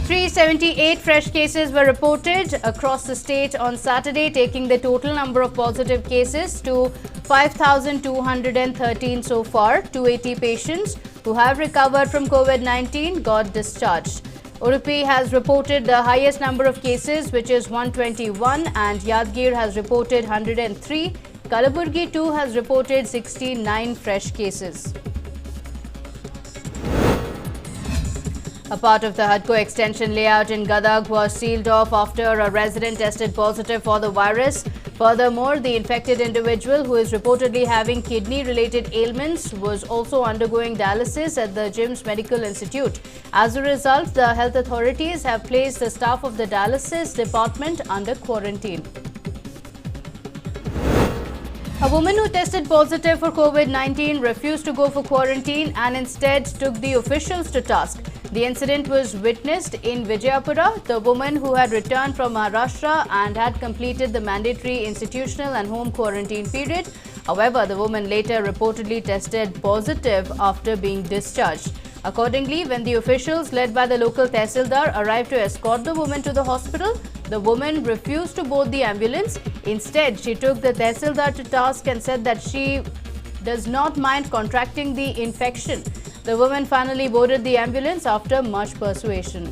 378 fresh cases were reported across the state on Saturday, taking the total number of positive cases to 5,213 so far. 280 patients who have recovered from COVID-19 got discharged. Udupi has reported the highest number of cases, which is 121, and Yadgir has reported 103. Kalaburgi too has reported 69 fresh cases. A part of the HUDCO extension layout in Gadag was sealed off after a resident tested positive for the virus. Furthermore, the infected individual, who is reportedly having kidney-related ailments, was also undergoing dialysis at the JIMS Medical Institute. As a result, the health authorities have placed the staff of the dialysis department under quarantine. A woman who tested positive for COVID-19 refused to go for quarantine and instead took the officials to task. The incident was witnessed in Vijayapura. The woman, who had returned from Maharashtra and had completed the mandatory institutional and home quarantine period. However, the woman later reportedly tested positive after being discharged. Accordingly, when the officials led by the local Tehsildar arrived to escort the woman to the hospital, the woman refused to board the ambulance. Instead, she took the Tehsildar to task and said that she does not mind contracting the infection. The woman finally boarded the ambulance after much persuasion.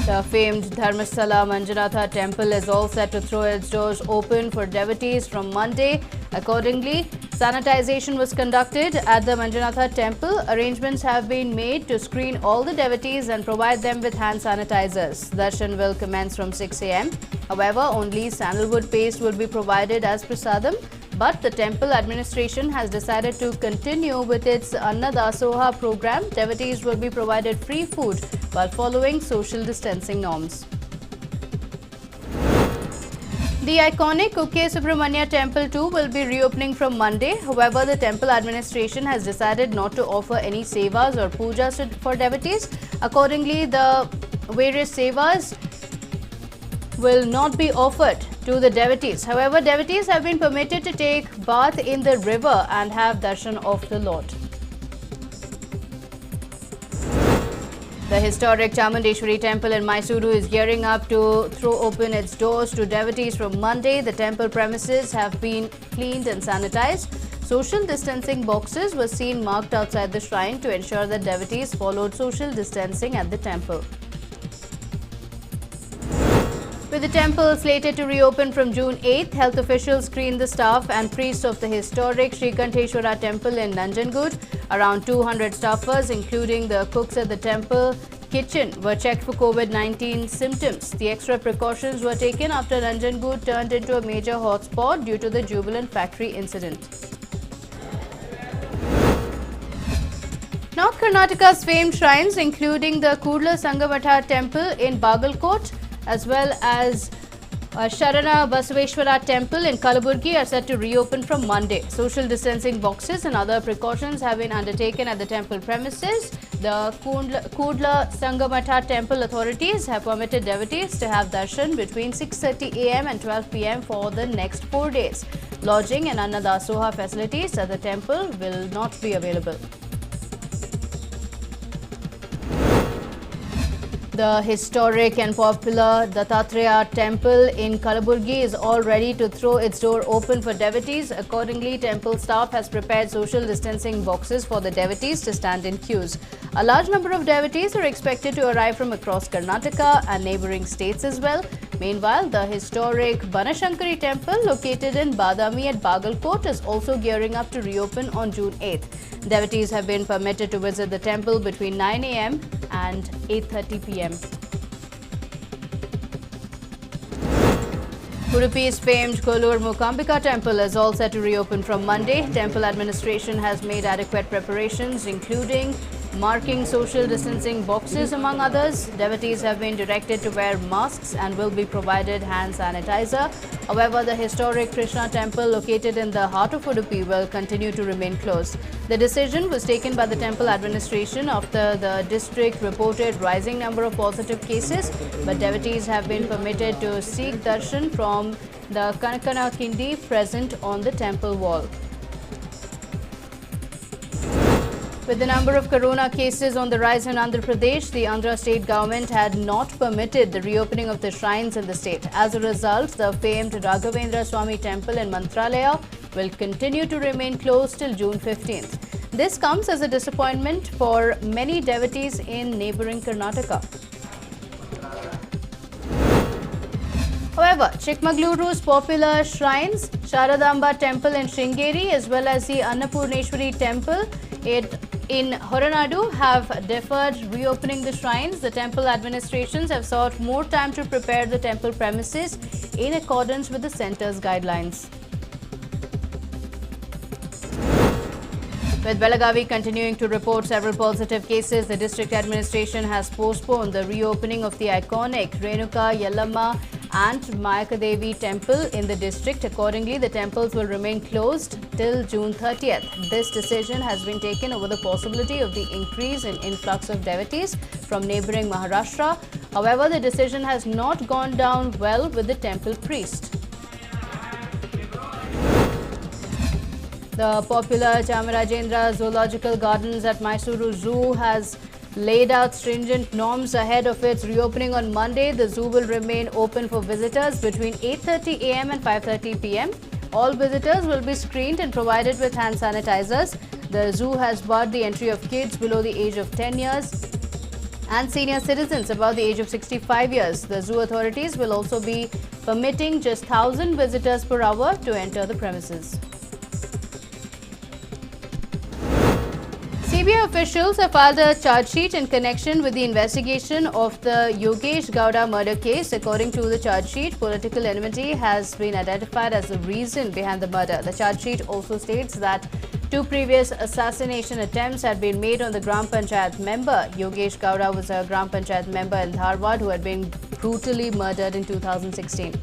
The famed Dharmasthala Manjunatha temple is all set to throw its doors open for devotees from Monday. Accordingly, sanitization was conducted at the Manjunatha temple. Arrangements have been made to screen all the devotees and provide them with hand sanitizers. Darshan will commence from 6 a.m. However, only sandalwood paste will be provided as prasadam. But the temple administration has decided to continue with its Annadasoha program. Devotees will be provided free food while following social distancing norms. The iconic Kukke Subramanya temple too will be reopening from Monday. However, the temple administration has decided not to offer any sevas or pujas for devotees. Accordingly, the various sevas will not be offered to the devotees. However, devotees have been permitted to take bath in the river and have darshan of the Lord. The historic Chamundeshwari temple in Mysuru is gearing up to throw open its doors to devotees from Monday. The temple premises have been cleaned and sanitized. Social distancing boxes were seen marked outside the shrine to ensure that devotees followed social distancing at the temple. With the temple slated to reopen from June 8th, health officials screened the staff and priests of the historic Srikantheshwara temple in Nanjangud. Around 200 staffers, including the cooks at the temple kitchen, were checked for COVID-19 symptoms. The extra precautions were taken after Nanjangud turned into a major hotspot due to the Jubilant factory incident. North Karnataka's famed shrines, including the Kudla Sangamatha temple in Bagalkot, as well as Sharana Basaveshwara temple in Kalaburgi, are set to reopen from Monday. Social distancing boxes and other precautions have been undertaken at the temple premises. The Kudla Sangamatha temple authorities have permitted devotees to have darshan between 6:30 a.m. and 12 p.m. for the next 4 days. Lodging and Annadasoha facilities at the temple will not be available. The historic and popular Dattatreya temple in Kalaburgi is all ready to throw its door open for devotees. Accordingly, temple staff has prepared social distancing boxes for the devotees to stand in queues. A large number of devotees are expected to arrive from across Karnataka and neighbouring states as well. Meanwhile, the historic Banashankari temple located in Badami at Bagalkot is also gearing up to reopen on June 8th. Devotees have been permitted to visit the temple between 9 a.m. and 8:30 p.m. Udupi's famed Kolur Mukambika temple is all set to reopen from Monday. Temple administration has made adequate preparations, including marking social distancing boxes, among others. Devotees have been directed to wear masks and will be provided hand sanitizer. However, the historic Krishna temple located in the heart of Udupi will continue to remain closed. The decision was taken by the temple administration after the district reported rising number of positive cases, but devotees have been permitted to seek darshan from the Kanakana Kindi present on the temple wall. With the number of corona cases on the rise in Andhra Pradesh, the Andhra state government had not permitted the reopening of the shrines in the state. As a result, the famed Raghavendra Swami temple in Mantralaya will continue to remain closed till June 15th. This comes as a disappointment for many devotees in neighbouring Karnataka. However, Chikmagluru's popular shrines, Sharadamba Temple in Sringeri as well as the Annapurneshwari Temple in Horanadu have deferred reopening the shrines. The temple administrations have sought more time to prepare the temple premises in accordance with the centre's guidelines. With Belagavi continuing to report several positive cases, the district administration has postponed the reopening of the iconic Renuka Yellamma and Mayakadevi temple in the district. Accordingly, the temples will remain closed till June 30th. This decision has been taken over the possibility of the increase in influx of devotees from neighbouring Maharashtra. However, the decision has not gone down well with the temple priest. The popular Chamarajendra Zoological Gardens at Mysuru Zoo has laid out stringent norms ahead of its reopening on Monday. The zoo will remain open for visitors between 8:30 a.m. and 5:30 p.m. All visitors will be screened and provided with hand sanitizers. The zoo has barred the entry of kids below the age of 10 years and senior citizens above the age of 65 years. The zoo authorities will also be permitting just 1,000 visitors per hour to enter the premises. CBI officials have filed a charge sheet in connection with the investigation of the Yogesh Gowda murder case. According to the charge sheet, political enmity has been identified as the reason behind the murder. The charge sheet also states that 2 previous assassination attempts had been made on the Gram Panchayat member. Yogesh Gowda was a Gram Panchayat member in Dharwad who had been brutally murdered in 2016.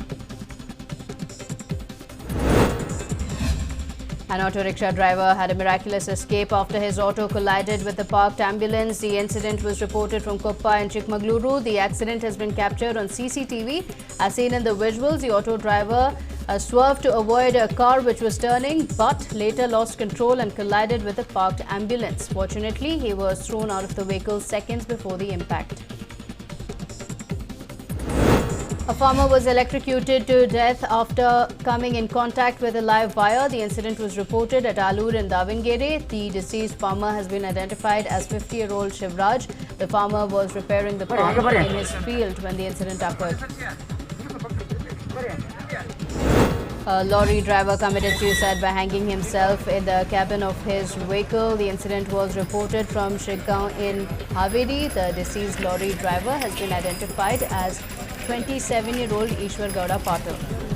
An auto rickshaw driver had a miraculous escape after his auto collided with a parked ambulance. The incident was reported from Koppa and Chikmagaluru. The accident has been captured on CCTV. As seen in the visuals, the auto driver swerved to avoid a car which was turning, but later lost control and collided with a parked ambulance. Fortunately, he was thrown out of the vehicle seconds before the impact. A farmer was electrocuted to death after coming in contact with a live wire. The incident was reported at Alur in Davangere. The deceased farmer has been identified as 50-year-old Shivraj. The farmer was repairing the pump in his field when the incident occurred. A lorry driver committed suicide by hanging himself in the cabin of his vehicle. The incident was reported from Shrigaon in Haveri. The deceased lorry driver has been identified as 27-year-old Ishwar Gowda Patil.